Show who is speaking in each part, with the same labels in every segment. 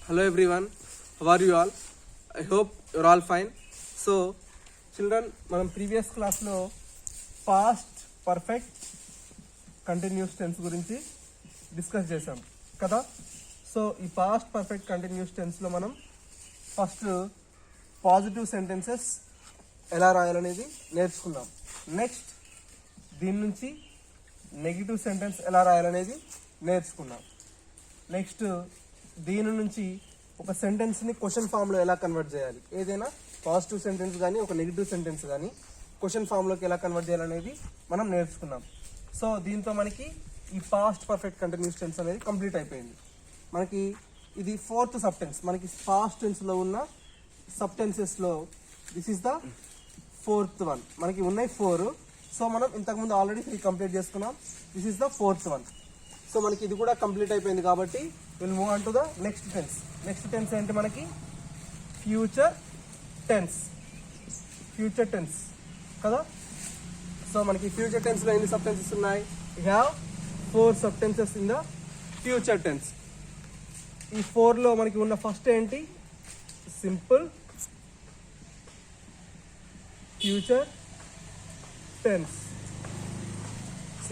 Speaker 1: Hello everyone, how are you all? I hope you're all fine. So children, మనం previous క్లాస్లో past perfect continuous tense గురించి discuss చేసాం కదా. So ఈ past perfect continuous టెన్స్లో మనం first positive sentences ఎలా రాయాలనేది నేర్చుకున్నాం. నెక్స్ట్ దీని నుంచి నెగిటివ్ సెంటెన్స్ ఎలా రాయాలనేది నేర్చుకున్నాం. నెక్స్ట్ దీని నుంచి ఒక సెంటెన్స్ని క్వశ్చన్ ఫామ్లో ఎలా కన్వర్ట్ చేయాలి, ఏదైనా పాజిటివ్ సెంటెన్స్ కానీ ఒక నెగిటివ్ సెంటెన్స్ కానీ క్వశ్చన్ ఫామ్లోకి ఎలా కన్వర్ట్ చేయాలనేది మనం నేర్చుకున్నాం. సో దీంతో మనకి ఈ పాస్ట్ పర్ఫెక్ట్ కంటిన్యూస్ టెన్స్ అనేది కంప్లీట్ అయిపోయింది. మనకి ఇది ఫోర్త్ సబ్టెన్స్. మనకి పాస్ట్ టెన్స్లో ఉన్న సబ్టెన్సెస్లో this is the fourth one. మనకి ఉన్నాయి 4. సో మనం ఇంతకుముందు ఆల్రెడీ 3 కంప్లీట్ చేసుకున్నాం. This is the fourth one. So మనకి ఇది కూడా కంప్లీట్ అయిపోయింది కాబట్టి will move on to the next tense. Next tense ఏంటి మనకి? Future tense. ఫ్యూచర్ టెన్స్ కదా. సో మనకి ఫ్యూచర్ టెన్స్లో ఎన్ని సబ్టెన్సెస్ ఉన్నాయి? We have 4 subtenses in the future tense. ఈ 4లో మనకి ఉన్న ఫస్ట్ ఏంటి? Simple future tense.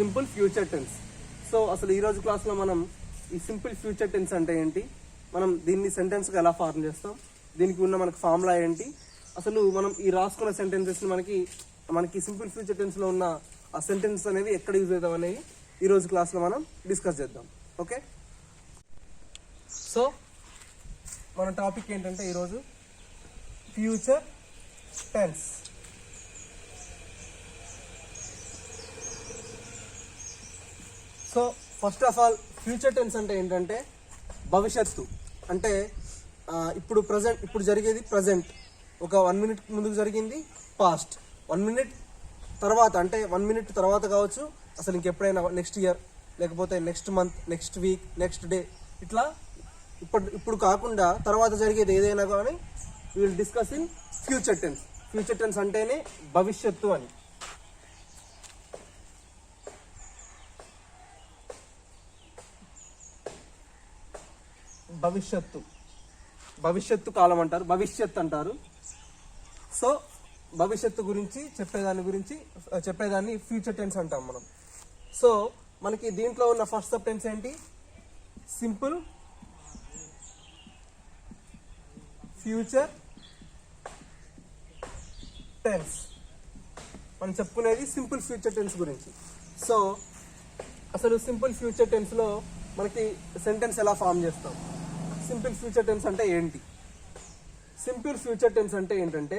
Speaker 1: Simple future tense. So అసలు ఈరోజు క్లాస్లో మనం ఈ సింపుల్ ఫ్యూచర్ టెన్స్ అంటే ఏంటి, మనం దీన్ని సెంటెన్స్గా ఎలా ఫార్మ్ చేస్తాం, దీనికి ఉన్న మనకు ఫార్ములా ఏంటి, అసలు మనం ఈ రాసుకున్న సెంటెన్సెస్ని మనకి సింపుల్ ఫ్యూచర్ టెన్స్లో ఉన్న ఆ సెంటెన్స్ అనేవి ఎక్కడ యూజ్ అవుతాం అనేవి ఈరోజు క్లాస్లో మనం డిస్కస్ చేద్దాం. ఓకే, సో మన టాపిక్ ఏంటంటే ఈరోజు future tense. So first of all future tense అంటే ఏంటంటే భవిష్యత్తు. అంటే ఇప్పుడు జరిగేది ప్రజెంట్, ఒక 1 మినిట్ ముందుకు జరిగింది పాస్ట్, 1 మినిట్ తర్వాత అంటే 1 మినిట్ తర్వాత కావచ్చు, అసలు ఇంకెప్పుడైనా నెక్స్ట్ ఇయర్, లేకపోతే next month, next week, next day, ఇట్లా ఇప్పుడు కాకుండా తర్వాత జరిగేది ఏదైనా కానీ will discuss in future tense. Future tense అంటేనే భవిష్యత్తు అని. భవిష్యత్తు కాలం అంటారు, భవిష్యత్ అంటారు. సో భవిష్యత్తు గురించి చెప్పేదాన్ని ఫ్యూచర్ టెన్స్ అంటాం మనం. సో మనకి దీంట్లో ఉన్న ఫస్ట్ సబ్ టెన్స్ ఏంటి? Simple future tense. మనం చెప్పుకునేది సింపుల్ ఫ్యూచర్ టెన్స్ గురించి. సో అసలు సింపుల్ ఫ్యూచర్ టెన్స్లో మనకి సెంటెన్స్ ఎలా ఫామ్ చేస్తాం? సింపుల్ ఫ్యూచర్ టెన్స్ అంటే ఏంటి? సింపుల్ ఫ్యూచర్ టెన్స్ అంటే ఏంటంటే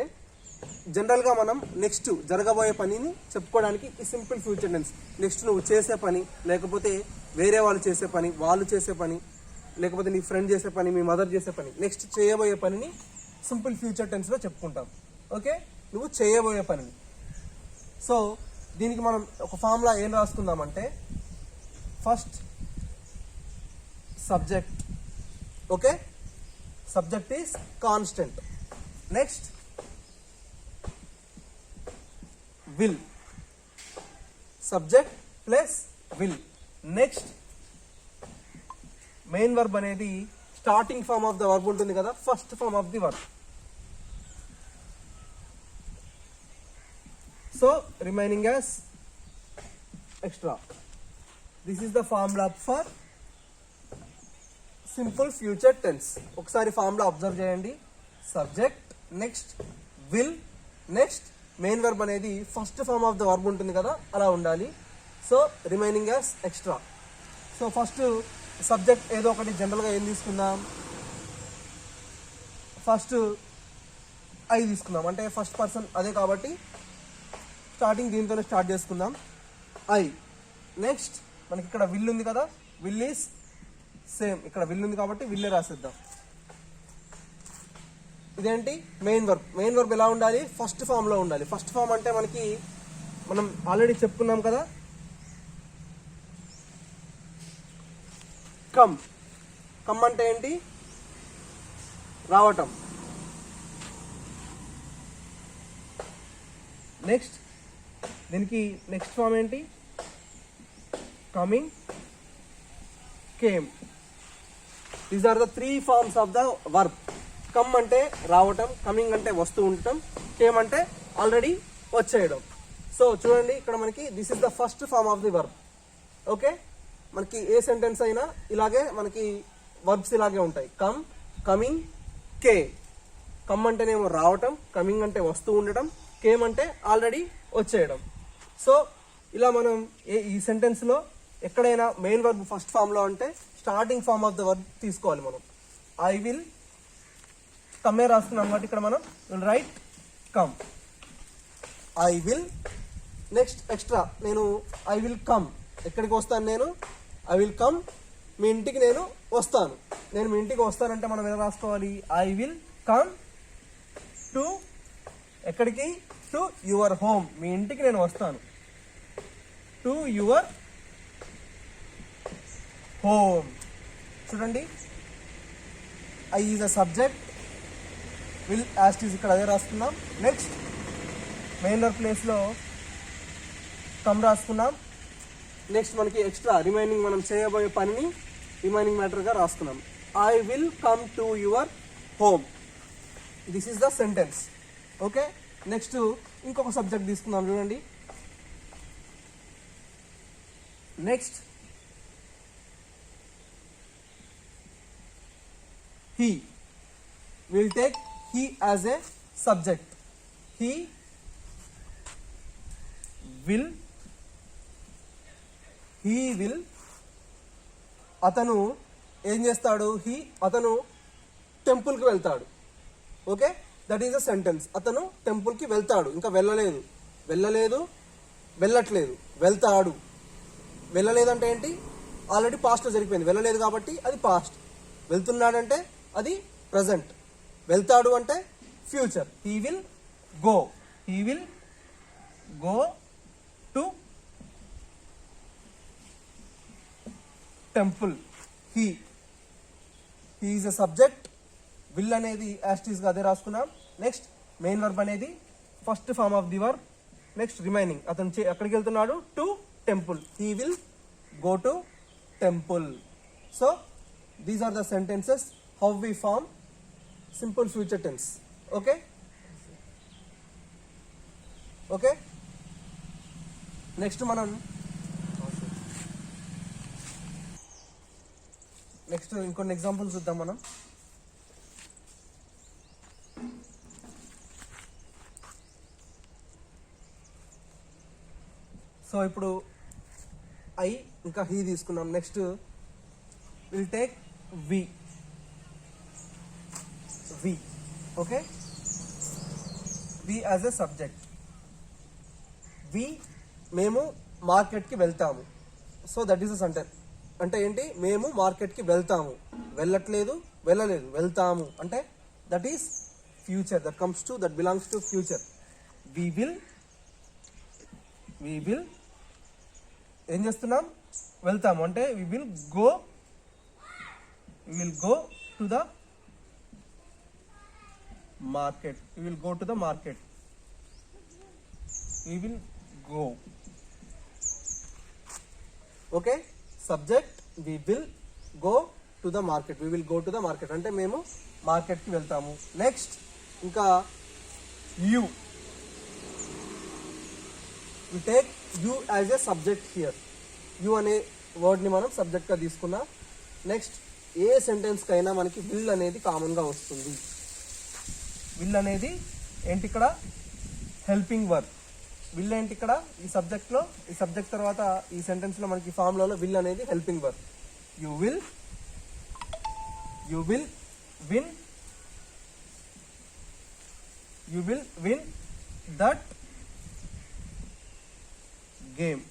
Speaker 1: జనరల్గా మనం నెక్స్ట్ జరగబోయే పనిని చెప్పుకోవడానికి ఈ సింపుల్ ఫ్యూచర్ టెన్స్. నెక్స్ట్ నువ్వు చేసే పని, లేకపోతే వేరే వాళ్ళు చేసే పని, వాళ్ళు చేసే పని, లేకపోతే నీ ఫ్రెండ్ చేసే పని, మీ మదర్ చేసే పని, నెక్స్ట్ చేయబోయే పనిని సింపుల్ ఫ్యూచర్ టెన్స్లో చెప్పుకుంటాం. ఓకే, నువ్వు చేయబోయే పనిని. సో దీనికి మనం ఒక ఫార్ములా ఏం రాసుకుందామంటే first subject. Okay, subject is constant. Next will, subject plus will. Next main verb అనేది starting form of the verb ఉంటుంది కదా, first form of the verb. So remaining as extra. This is the formula for simple future tense. ఒకసారి formula observe చేయండి. Subject, next will, next main verb అనేది first form of the verb ఉంటుంది కదా, అలా ఉండాలి. So remaining as extra. So first subject ఏదో ఒకటి జనరల్గా ఏం తీసుకుందాం? ఫస్ట్ ఐ తీసుకుందాం, అంటే ఫస్ట్ పర్సన్ అదే కాబట్టి స్టార్టింగ్ దీంతోనే స్టార్ట్ చేసుకుందాం. ఐ. నెక్స్ట్ మనకి ఇక్కడ విల్ ఉంది కదా, విల్ ఈస్ సేమ్, ఇక్కడ విల్ ఉంది కాబట్టి విల్లే రాసేద్దాం. ఇదేంటి? Main verb. మెయిన్ వర్బ్ ఎలా ఉండాలి? ఫస్ట్ ఫామ్లో ఉండాలి. ఫస్ట్ ఫామ్ అంటే మనం ఆల్రెడీ చెప్పుకున్నాం కదా, కమ్. కమ్ అంటే ఏంటి? రావటం. నెక్స్ట్ దీనికి నెక్స్ట్ ఫామ్ ఏంటి? Coming, came. These are the 3 forms of the verb. Come అంటే రావటం, కమింగ్ అంటే వస్తూ ఉండటం, కేమ్ అంటే ఆల్రెడీ వచ్చేయడం. సో చూడండి ఇక్కడ మనకి this is the first form of the verb. Okay, మనకి ఏ సెంటెన్స్ అయినా ఇలాగే మనకి వర్బ్స్ ఇలాగే ఉంటాయి. Come, coming, came. కమ్ అంటేనేమో రావటం, కమింగ్ అంటే వస్తూ ఉండటం, కేమ్ అంటే ఆల్రెడీ వచ్చేయడం. సో ఇలా మనం ఈ సెంటెన్స్ లో ఎక్కడైనా మెయిన్ వర్బ్ ఫస్ట్ ఫామ్ లో అంటే starting form of the verb తీసుకోవాలి మనం. ఐ విల్ కమ్మే రాస్తున్నాం కాబట్టి ఇక్కడ మనం write come. I will. Next extra నేను ఐ విల్ కమ్. ఎక్కడికి వస్తాను నేను? ఐ విల్ కమ్, మీ ఇంటికి నేను వస్తాను. నేను మీ ఇంటికి వస్తానంటే మనం ఎలా రాసుకోవాలి? ఐ విల్ కమ్ టు, ఎక్కడికి? To your home. మీ ఇంటికి నేను వస్తాను. To your home. చూడండి, I is a subject, will as is ఇక్కడ అదే రాసుకున్నాం. నెక్స్ట్ మెయిన్ వర్బ్ ప్లేస్లో కమ్ రాసుకున్నాం. నెక్స్ట్ మనకి ఎక్స్ట్రా రిమైనింగ్ మనం చేయబోయే పనిని రిమైనింగ్ మ్యాటర్గా రాసుకున్నాం. I will come to your home. This is the sentence. Okay, next ఇంకొక సబ్జెక్ట్ తీసుకుందాం. చూడండి, next he. We'll take he as a subject. He will. అతను ఏం చేస్తాడు? అతను టెంపుల్కి వెళ్తాడు. Okay, that is a sentence. అతను టెంపుల్కి వెళ్తాడు, ఇంకా వెళ్ళలేదు, వెళ్ళట్లేదు, వెళ్తాడు. వెళ్ళలేదంటే ఏంటి? ఆల్రెడీ పాస్ట్లో జరిగిపోయింది. వెళ్ళలేదు కాబట్టి అది పాస్ట్. వెళ్తున్నాడంటే అది ప్రజెంట్. వెళ్తాడు అంటే future. He will go to temple. He is a subject. Will అనేది యాస్టీస్ గా అదే రాసుకున్నాం. నెక్స్ట్ మెయిన్ వర్బ్ అనేది first form of the verb. Next remaining అతను ఎక్కడికి వెళ్తున్నాడు? To temple. He will go to temple. So these are the sentences how we form simple future tense. Okay, next మనం ఇంకొన్ని examples చూద్దాం మనం. So ఇప్పుడు I ఇంకా హీ తీసుకున్నాం. Next we'll take we. Okay, we as a subject. మేము మార్కెట్కి వెళ్తాము. So that is a sentence. అంటే ఏంటి? మేము మార్కెట్కి వెళ్తాము, వెళ్ళట్లేదు, వెళ్తాము అంటే that is future. That comes to, that belongs to future. we will ఏం చేస్తున్నాం? వెళ్తాము అంటే we will go to the market. We will go. Okay, subject we will go to the market. అంటే మేము మార్కెట్కి వెళ్తాము. నెక్స్ట్ ఇంకా you. We take you as a subject here. you అనే వర్డ్ని మనం సబ్జెక్ట్గా తీసుకున్నాం. నెక్స్ట్ ఏ సెంటెన్స్కి అయినా మనకి విల్ అనేది కామన్గా వస్తుంది. విల్ అనేది ఏంటి? ఇక్కడ హెల్పింగ్ వర్బ్. విల్ ఏంటి? ఇక్కడ ఈ సబ్జెక్ట్లో, ఈ సబ్జెక్ట్ తర్వాత ఈ సెంటెన్స్లో మనకి ఫార్ములాలో విల్ అనేది helping verb. You will win that game.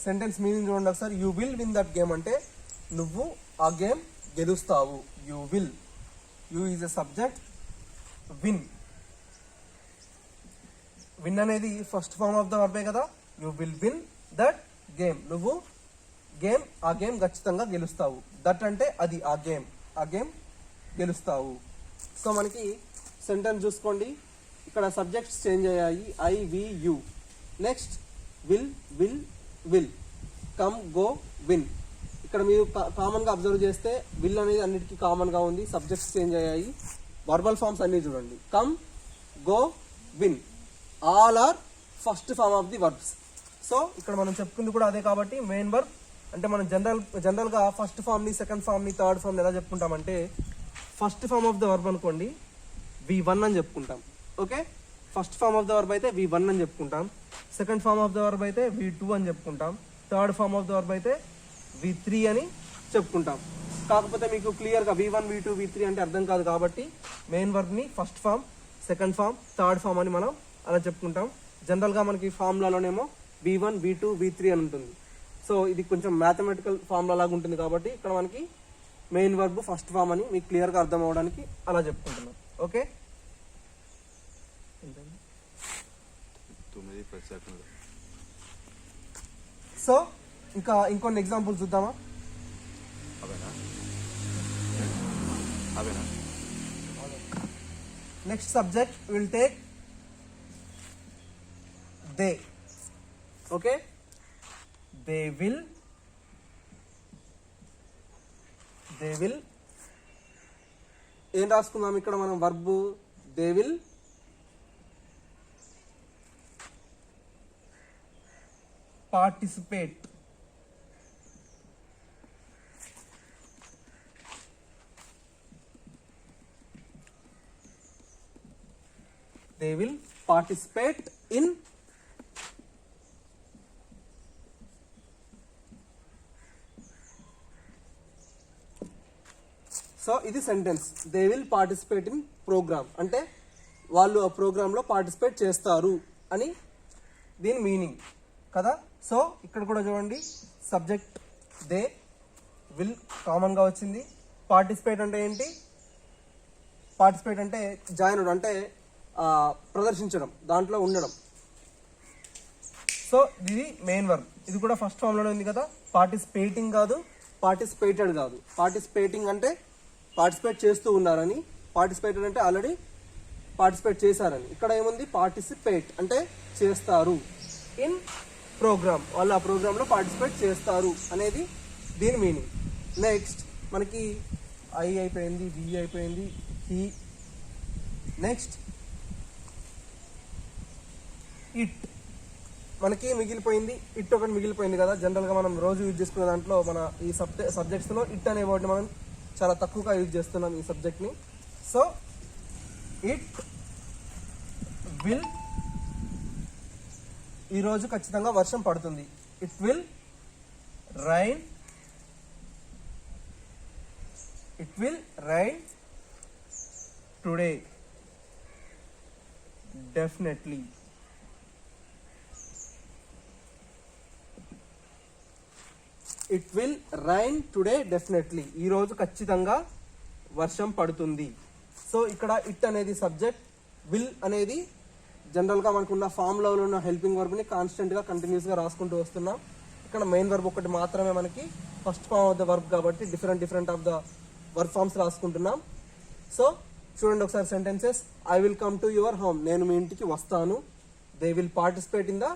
Speaker 1: Sentence meaning చూడండి ఒకసారి. You will win that game అంటే నువ్వు ఆ గేమ్ గెలుస్తావు. You will. You is a subject. Win అనేది ఫస్ట్ ఫార్మ్ ఆఫ్ ద వర్బే కదా. You will win that game. నువ్వు ఆ గేమ్ ఖచ్చితంగా గెలుస్తావు. దట్ అంటే అది, ఆ గేమ్ గెలుస్తావు. సో మనకి సెంటెన్స్ చూసుకోండి, ఇక్కడ సబ్జెక్ట్స్ చేంజ్ అయ్యాయి. I, we, you. Next will, come, go, win. ఇక్కడ మీరు కామన్గా అబ్జర్వ్ చేస్తే విల్ అనేది అన్నిటికీ కామన్గా ఉంది, సబ్జెక్ట్స్ చేంజ్ అయ్యాయి. వర్బల్ ఫార్మ్స్ అన్ని చూడండి, come, go, win, all are first form of the verbs. So ఇక్కడ మనం చెప్పుకుంది కూడా అదే కాబట్టి మెయిన్ వర్బ్ అంటే మనం జనరల్గా ఫస్ట్ ఫామ్ని, సెకండ్ ఫామ్ని, థర్డ్ ఫామ్ని ఎలా చెప్పుకుంటామంటే first form of the verb అనుకోండి V1 అని చెప్పుకుంటాం. Okay, first form of the verb అయితే V1 అని చెప్పుకుంటాం, second form of the verb అయితే V2 అని చెప్పుకుంటాం, third form of the verb అయితే V3 అని చెప్పుకుంటాం. కాకపోతే మీకు క్లియర్గా V1, V2, V3 అంటే అర్థం కాదు కాబట్టి మెయిన్ వర్బ్ని first form, second form, third form అని మనం అలా చెప్పుకుంటాం. జనరల్గా మనకి ఫార్ములాలోనేమో V1, V2, V3 అని ఉంటుంది. సో ఇది కొంచెం మ్యాథమెటికల్ ఫార్ములా లాగా ఉంటుంది కాబట్టి ఇక్కడ మనకి మెయిన్ వర్బ్ ఫస్ట్ ఫామ్ అని మీకు క్లియర్గా అర్థం అవ్వడానికి అలా చెప్పుకుంటున్నాం. ఓకే, సో ఇంకా ఇంకొన్ని ఎగ్జాంపుల్స్ చూద్దామా? Next subject will take they. Okay, they will ఏం రాసుకుందాం ఇక్కడ మనం verb they will participate. They will participate in so ఇది sentence. They will participate in programme అంటే వాళ్ళు ఆ ప్రోగ్రాంలో పార్టిసిపేట్ చేస్తారు అని దీని మీనింగ్ కదా. సో ఇక్కడ కూడా చూడండి, సబ్జెక్ట్ దే, విల్ కామన్గా వచ్చింది. పార్టిసిపేట్ అంటే ఏంటి? పార్టిసిపేట్ అంటే జాయిన్ అవడం, అంటే ప్రదర్శించడం, దాంట్లో ఉండడం. సో ఇది మెయిన్ వర్బ్. ఇది కూడా ఫస్ట్ ఫామ్లోనే ఉంది కదా. పార్టిసిపేటింగ్ కాదు, పార్టిసిపేటెడ్ కాదు. పార్టిసిపేటింగ్ అంటే పార్టిసిపేట్ చేస్తూ ఉన్నారని, పార్టిసిపేటెడ్ అంటే ఆల్రెడీ పార్టిసిపేట్ చేశారని. ఇక్కడ ఏముంది? పార్టిసిపేట్ అంటే చేస్తారు. ఇన్ ప్రోగ్రామ్, వాళ్ళు ఆ ప్రోగ్రాంలో పార్టిసిపేట్ చేస్తారు అనేది దీని మీనింగ్. నెక్స్ట్ మనకి ఐ అయిపోయింది, వి అయిపోయింది, హీ. నెక్స్ట్ ఇట్ మనకి మిగిలిపోయింది. ఇట్ ఒకటి మిగిలిపోయింది కదా. జనరల్గా మనం రోజు యూజ్ చేసుకునే దాంట్లో మన ఈ సబ్జెక్ట్స్లో ఇట్ అనే వర్డ్ని మనం చాలా తక్కువగా యూజ్ చేస్తున్నాం ఈ సబ్జెక్ట్ని. సో ఇట్ విల్, ఈరోజు ఖచ్చితంగా వర్షం పడుతుంది. It will rain, it will rain today, definitely. It will rain today definitely, ఈరోజు ఖచ్చితంగా వర్షం పడుతుంది. సో ఇక్కడ ఇట్ అనేది సబ్జెక్ట్, విల్ అనేది జనరల్గా మనకున్న ఫామ్లో ఉన్న హెల్పింగ్ వర్బ్ని కాన్స్టెంట్గా కంటిన్యూస్గా రాసుకుంటూ వస్తున్నాం. ఇక్కడ మెయిన్ వర్బ్ ఒకటి మాత్రమే మనకి first form of the verb కాబట్టి different of the verb forms రాసుకుంటున్నాం. సో చూడండి ఒకసారి sentences. I will come to your home, నేను మీ ఇంటికి వస్తాను. They will participate in the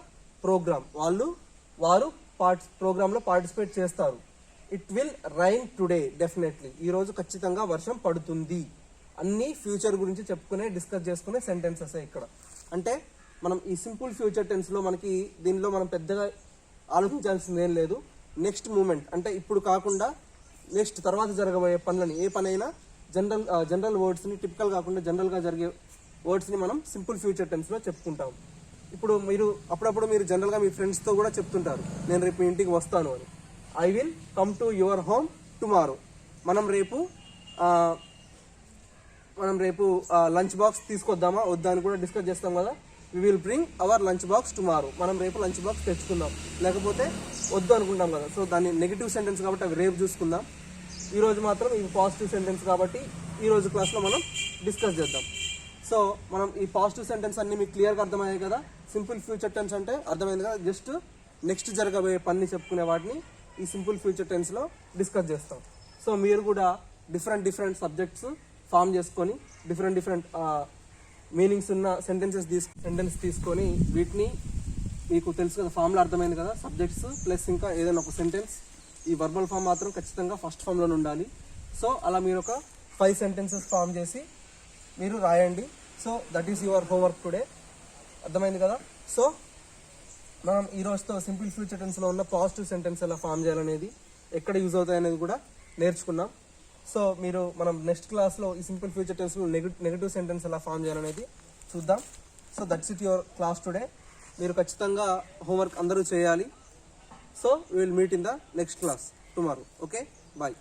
Speaker 1: programme, వారు ప్రోగ్రాంలో పార్టిసిపేట్ చేస్తారు. It will rain today definitely, ఈరోజు ఖచ్చితంగా వర్షం పడుతుంది. అన్ని ఫ్యూచర్ గురించి డిస్కస్ చేసుకునే సెంటెన్సెస్ ఇక్కడ. అంటే మనం ఈ సింపుల్ ఫ్యూచర్ టెన్స్లో మనకి దీనిలో మనం పెద్దగా ఆలోచించాల్సింది ఏం లేదు. నెక్స్ట్ మూమెంట్ అంటే ఇప్పుడు కాకుండా నెక్స్ట్ తర్వాత జరగబోయే పనులని, ఏ పనైనా జనరల్ వర్డ్స్ని, టిపికల్ కాకుండా జనరల్గా జరిగే వర్డ్స్ని మనం సింపుల్ ఫ్యూచర్ టెన్స్లో చెప్పుకుంటాం. ఇప్పుడు అప్పుడప్పుడు మీరు జనరల్గా మీ ఫ్రెండ్స్తో కూడా చెప్తుంటారు, నేను రేపు మీ ఇంటికి వస్తాను అని. I will come to your home tomorrow. మనం రేపు లంచ్ బాక్స్ తీసుకొద్దామా వద్దా అని కూడా డిస్కస్ చేస్తాం కదా. We will bring our lunch box tomorrow. మనం రేపు లంచ్ బాక్స్ తెచ్చుకుందాం, లేకపోతే వద్దు అనుకుంటాం కదా. సో దాన్ని నెగిటివ్ సెంటెన్స్ కాబట్టి అవి రేపు చూసుకుందాం. ఈరోజు మాత్రం ఇవి పాజిటివ్ సెంటెన్స్ కాబట్టి ఈరోజు క్లాస్లో మనం డిస్కస్ చేద్దాం. సో మనం ఈ పాజిటివ్ సెంటెన్స్ అన్ని మీకు క్లియర్గా అర్థమయ్యాయి కదా. సింపుల్ ఫ్యూచర్ టెన్స్ అంటే అర్థమైంది కదా. జస్ట్ నెక్స్ట్ జరగబోయే పని చెప్పుకునే వాటిని ఈ సింపుల్ ఫ్యూచర్ టెన్స్లో డిస్కస్ చేస్తాం. సో మీరు కూడా డిఫరెంట్ సబ్జెక్ట్స్ ఫామ్ చేసుకొని డిఫరెంట్ మీనింగ్స్ ఉన్న సెంటెన్స్ తీసుకొని వీటిని మీకు తెలుసు కదా, ఫామ్లో అర్థమైంది కదా. సబ్జెక్ట్స్ ప్లస్ ఇంకా ఏదైనా ఒక సెంటెన్స్ ఈ వర్బల్ ఫామ్ మాత్రం ఖచ్చితంగా ఫస్ట్ ఫామ్లోనే ఉండాలి. సో అలా మీరు ఒక 5 సెంటెన్సెస్ ఫామ్ చేసి మీరు రాయండి. So that is your homework today. అర్థమైంది కదా? సో మనం ఈ రోజుతో సింపుల్ ఫ్యూచర్ టెన్స్లో ఉన్న పాజిటివ్ సెంటెన్స్ ఎలా ఫామ్ చేయాలనేది, ఎక్కడ యూజ్ అవుతాయి అనేది కూడా నేర్చుకున్నాం. సో మనం నెక్స్ట్ క్లాస్లో ఈ సింపుల్ ఫ్యూచర్ టెన్స్లో నెగటివ్ సెంటెన్స్ ఎలా ఫామ్ చేయాలనేది చూద్దాం. So that's it your class today. మీరు ఖచ్చితంగా హోంవర్క్ అందరూ చేయాలి. So we will meet in the next class tomorrow. Okay, bye.